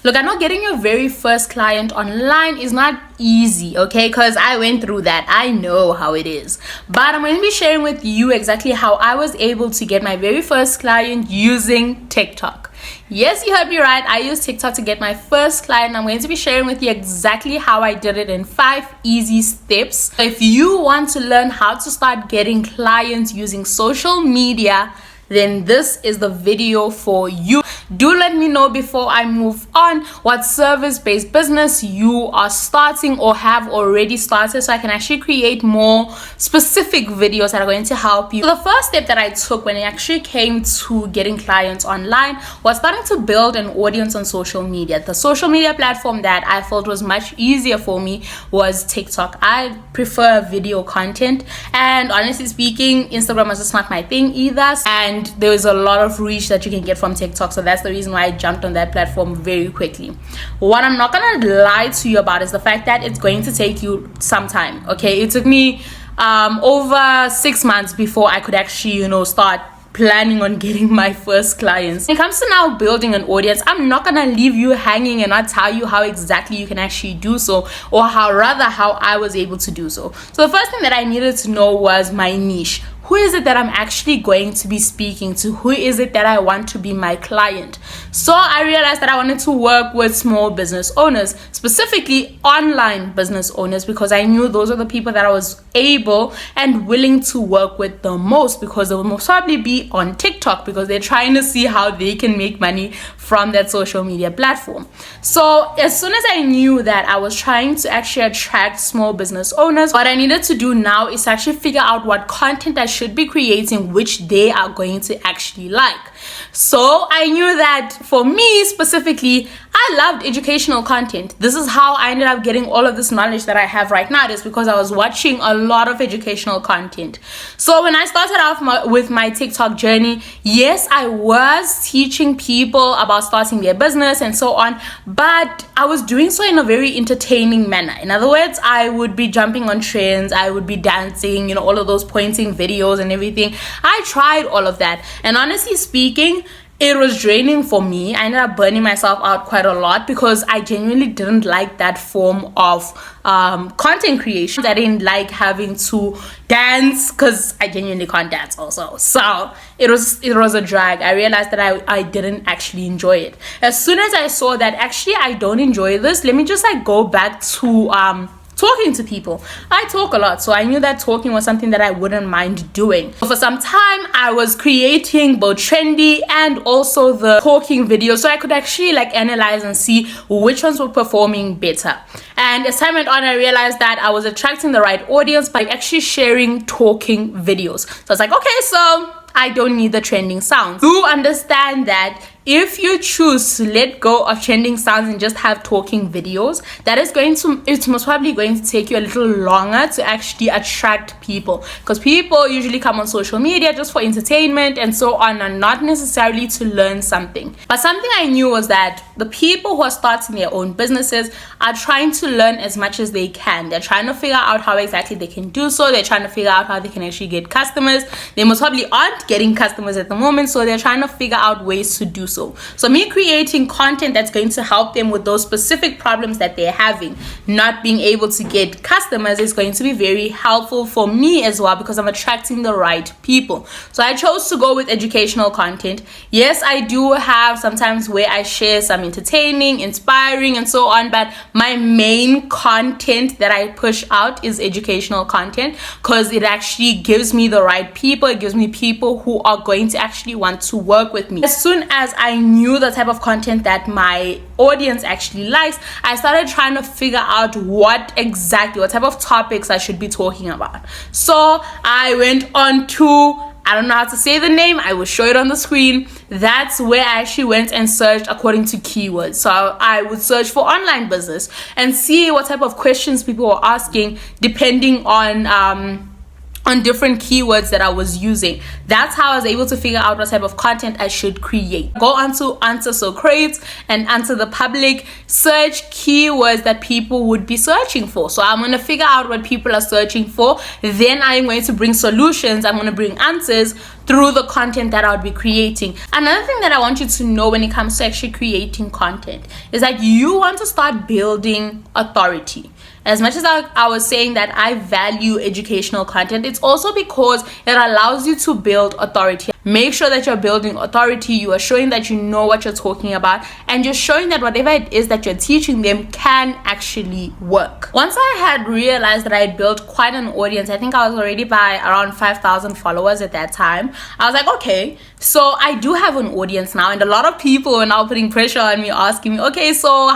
Look, I know getting your very first client online is not easy, okay, because I went through that. I know how it is, but I'm going to be sharing with you exactly how I was able to get my very first client using TikTok. Yes, you heard me right. I used TikTok to get my first client. I'm going to be sharing with you exactly how I did it in 5 easy steps. If you want to learn how to start getting clients using social media, then this is the video for you. Do let me know before I move on what service-based business you are starting or have already started, so I can actually create more specific videos that are going to help you. So the first step that I took when it actually came to getting clients online was starting to build an audience on social media. The social media platform that I felt was much easier for me was TikTok. I prefer video content, and honestly speaking, Instagram was just not my thing either, and there is a lot of reach that you can get from TikTok, so that's the reason why I jumped on that platform very quickly. What I'm not gonna lie to you about is the fact that it's going to take you some time. Okay, it took me over 6 months before I could actually, start planning on getting my first clients. When it comes to now building an audience, I'm not gonna leave you hanging and not tell you how exactly you can actually do so, or how I was able to do so. So the first thing that I needed to know was my niche. Who is it that I'm actually going to be speaking to? Who is it that I want to be my client? So I realized that I wanted to work with small business owners, specifically online business owners, because I knew those are the people that I was able and willing to work with the most, because they will most probably be on TikTok because they're trying to see how they can make money from that social media platform. So as soon as I knew that I was trying to actually attract small business owners, what I needed to do now is actually figure out what content I should be creating which they are going to actually like. So I knew that for me specifically, I loved educational content. This is how I ended up getting all of this knowledge that I have right now. It is because I was watching a lot of educational content. So when I started off with my TikTok journey, yes, I was teaching people about starting their business and so on, but I was doing so in a very entertaining manner. In other words, I would be jumping on trends, I would be dancing, all of those pointing videos and everything. I tried all of that, and honestly speaking, it was draining for me. I ended up burning myself out quite a lot because I genuinely didn't like that form of content creation. I didn't like having to dance because I genuinely can't dance also. So it was a drag. I realized that I didn't actually enjoy it. As soon as I saw that actually I don't enjoy this, let me just go back to talking to people. I talk a lot, so I knew that talking was something that I wouldn't mind doing. For some time, I was creating both trendy and also the talking videos, so I could actually analyze and see which ones were performing better. And as time went on, I realized that I was attracting the right audience by actually sharing talking videos. So I was like, okay, so I don't need the trending sounds. Do understand that if you choose to let go of trending sounds and just have talking videos, it's most probably going to take you a little longer to actually attract people, because people usually come on social media just for entertainment and so on, and not necessarily to learn something. But something I knew was that the people who are starting their own businesses are trying to learn as much as they can. They're trying to figure out how exactly they can do so. They're trying to figure out how they can actually get customers. They most probably aren't getting customers at the moment, so they're trying to figure out ways to do so. So me creating content that's going to help them with those specific problems that they're having, not being able to get customers, is going to be very helpful for me as well, because I'm attracting the right people. So I chose to go with educational content. Yes, I do have sometimes where I share some entertaining, inspiring and so on, but my main content that I push out is educational content, because it actually gives me the right people. It gives me people who are going to actually want to work with me. As soon as I knew the type of content that my audience actually likes, I started trying to figure out what type of topics I should be talking about. So I went on to, I don't know how to say the name, I will show it on the screen. That's where I actually went and searched according to keywords. So I would search for online business and see what type of questions people were asking depending on different keywords that I was using. That's how I was able to figure out what type of content I should create. Go onto Answer Socrates and Answer the Public, search keywords that people would be searching for. So I'm going to figure out what people are searching for, then I'm going to bring solutions, I'm going to bring answers through the content that I would be creating. Another thing that I want you to know when it comes to actually creating content is that you want to start building authority. As much as I was saying that I value educational content, it's also because it allows you to build authority. Make sure that you're building authority, you are showing that you know what you're talking about, and you're showing that whatever it is that you're teaching them can actually work. Once I had realized that I had built quite an audience, I think I was already by around 5,000 followers at that time, I was like, okay, so I do have an audience now, and a lot of people are now putting pressure on me, asking me, okay, so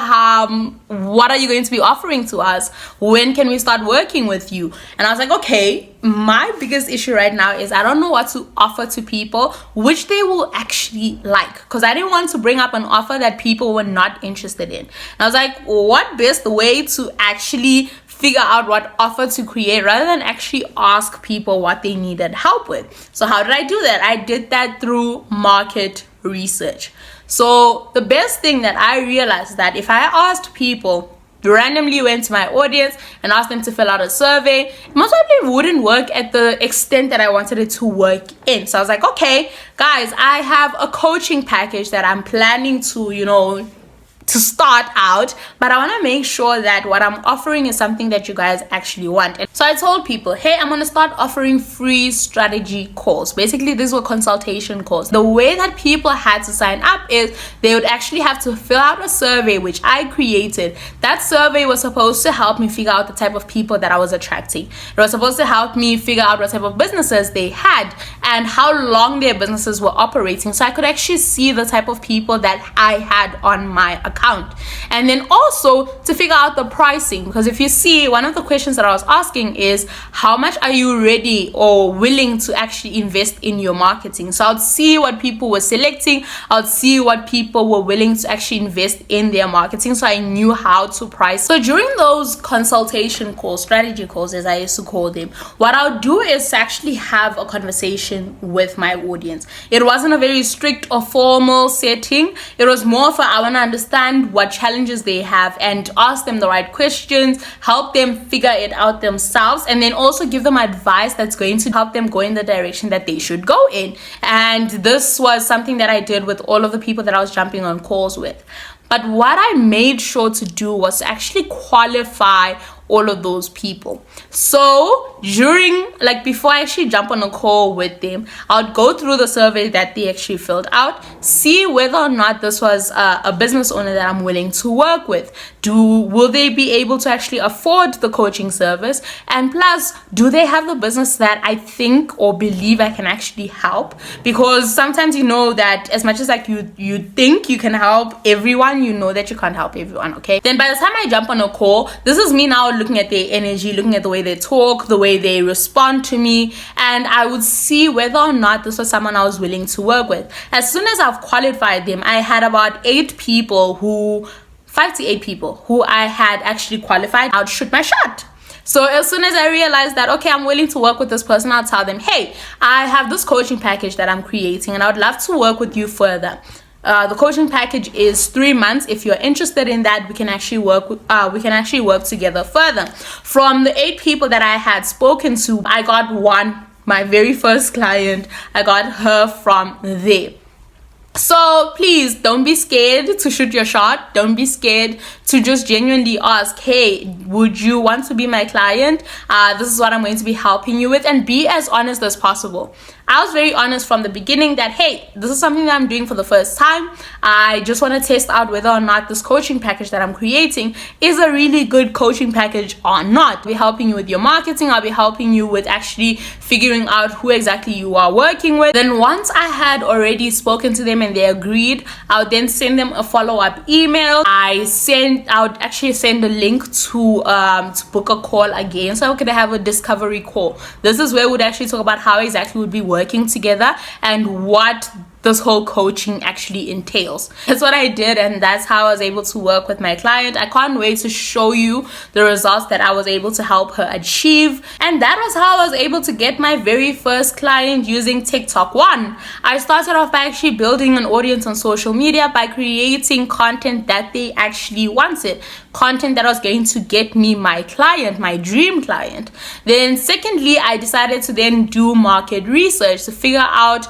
what are you going to be offering to us? When can we start working with you? And I was like, okay, my biggest issue right now is I don't know what to offer to people which they will actually like, because I didn't want to bring up an offer that people were not interested in. And I was like, what best way to actually figure out what offer to create rather than actually ask people what they needed help with? So how did I do that? I did that through market research. So the best thing that I realized is that if I asked people, randomly went to my audience and asked them to fill out a survey, it most probably wouldn't work at the extent that I wanted it to work in. So I was like, okay, guys, I have a coaching package that I'm planning to, to start out, but I want to make sure that what I'm offering is something that you guys actually want. And so I told people, hey, I'm going to start offering free strategy calls. Basically, these were consultation calls. The way that people had to sign up is they would actually have to fill out a survey, which I created. That survey was supposed to help me figure out the type of people that I was attracting. It was supposed to help me figure out what type of businesses they had and how long their businesses were operating, so I could actually see the type of people that I had on my account. And then also to figure out the pricing, because if you see, one of the questions that I was asking is how much are you ready or willing to actually invest in your marketing? So I'd see what people were selecting, I'd see what people were willing to actually invest in their marketing, so I knew how to price. So during those consultation calls, strategy calls as I used to call them, what I'll do is actually have a conversation with my audience. It wasn't a very strict or formal setting. It was more for I want to understand what challenges they have and ask them the right questions, help them figure it out themselves, and then also give them advice that's going to help them go in the direction that they should go in. And this was something that I did with all of the people that I was jumping on calls with. But what I made sure to do was to actually qualify all of those people. So before I actually jump on a call with them, I would go through the survey that they actually filled out, see whether or not this was a business owner that I'm willing to work with. Will they be able to actually afford the coaching service? And plus, do they have the business that I think or believe I can actually help? Because sometimes that as much as you think you can help everyone, you know that you can't help everyone, okay? Then by the time I jump on a call, this is me now looking at their energy, looking at the way they talk, the way they respond to me, and I would see whether or not this was someone I was willing to work with. As soon as I've qualified them, I had about 5 to 8 people who I had actually qualified. I would shoot my shot. So as soon as I realized that, okay, I'm willing to work with this person, I'll tell them, hey, I have this coaching package that I'm creating and I would love to work with you further. The coaching package is 3 months. If you're interested in that, we can actually work together further. From the 8 people that I had spoken to, I got one, my very first client. I got her from there. So please don't be scared to shoot your shot. Don't be scared to just genuinely ask, hey, would you want to be my client? This is what I'm going to be helping you with, and be as honest as possible. I was very honest from the beginning that, hey, this is something that I'm doing for the first time. I just want to test out whether or not this coaching package that I'm creating is a really good coaching package or not. I'll be helping you with your marketing. I'll be helping you with actually figuring out who exactly you are working with. Then once I had already spoken to them and they agreed, I would then send them a follow-up email. I would actually send a link to book a call again, so I could have a discovery call. This is where we'd actually talk about how exactly we'd be working together and what this whole coaching actually entails. That's what I did, and that's how I was able to work with my client. I can't wait to show you the results that I was able to help her achieve. And that was how I was able to get my very first client using TikTok. One, I started off by actually building an audience on social media by creating content that they actually wanted, content that was going to get me my client, my dream client. Then secondly, I decided to then do market research to figure out,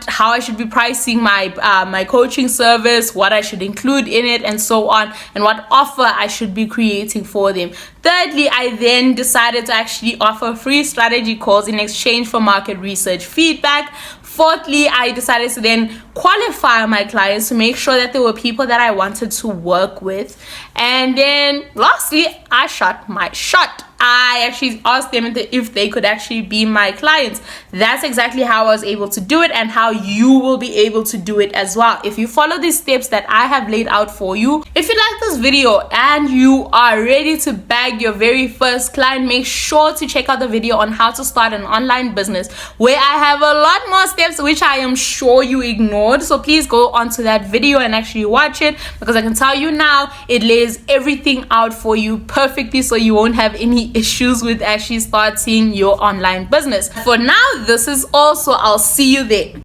how I should be pricing my coaching service, what I should include in it, and so on, and what offer I should be creating for them. Thirdly, I then decided to actually offer free strategy calls in exchange for market research feedback. Fourthly, I decided to then qualify my clients to make sure that they were people that I wanted to work with. And then lastly, I shot my shot. I actually asked them if they could actually be my clients. That's exactly how I was able to do it, and how you will be able to do it as well if you follow these steps that I have laid out for you. If you like this video and you are ready to bag your very first client, make sure to check out the video on how to start an online business, where I have a lot more steps which I am sure you ignored. So please go onto that video and actually watch it, because I can tell you now, it lays everything out for you perfectly, so you won't have any issues with actually starting your online business. For now, this is all, so I'll see you there.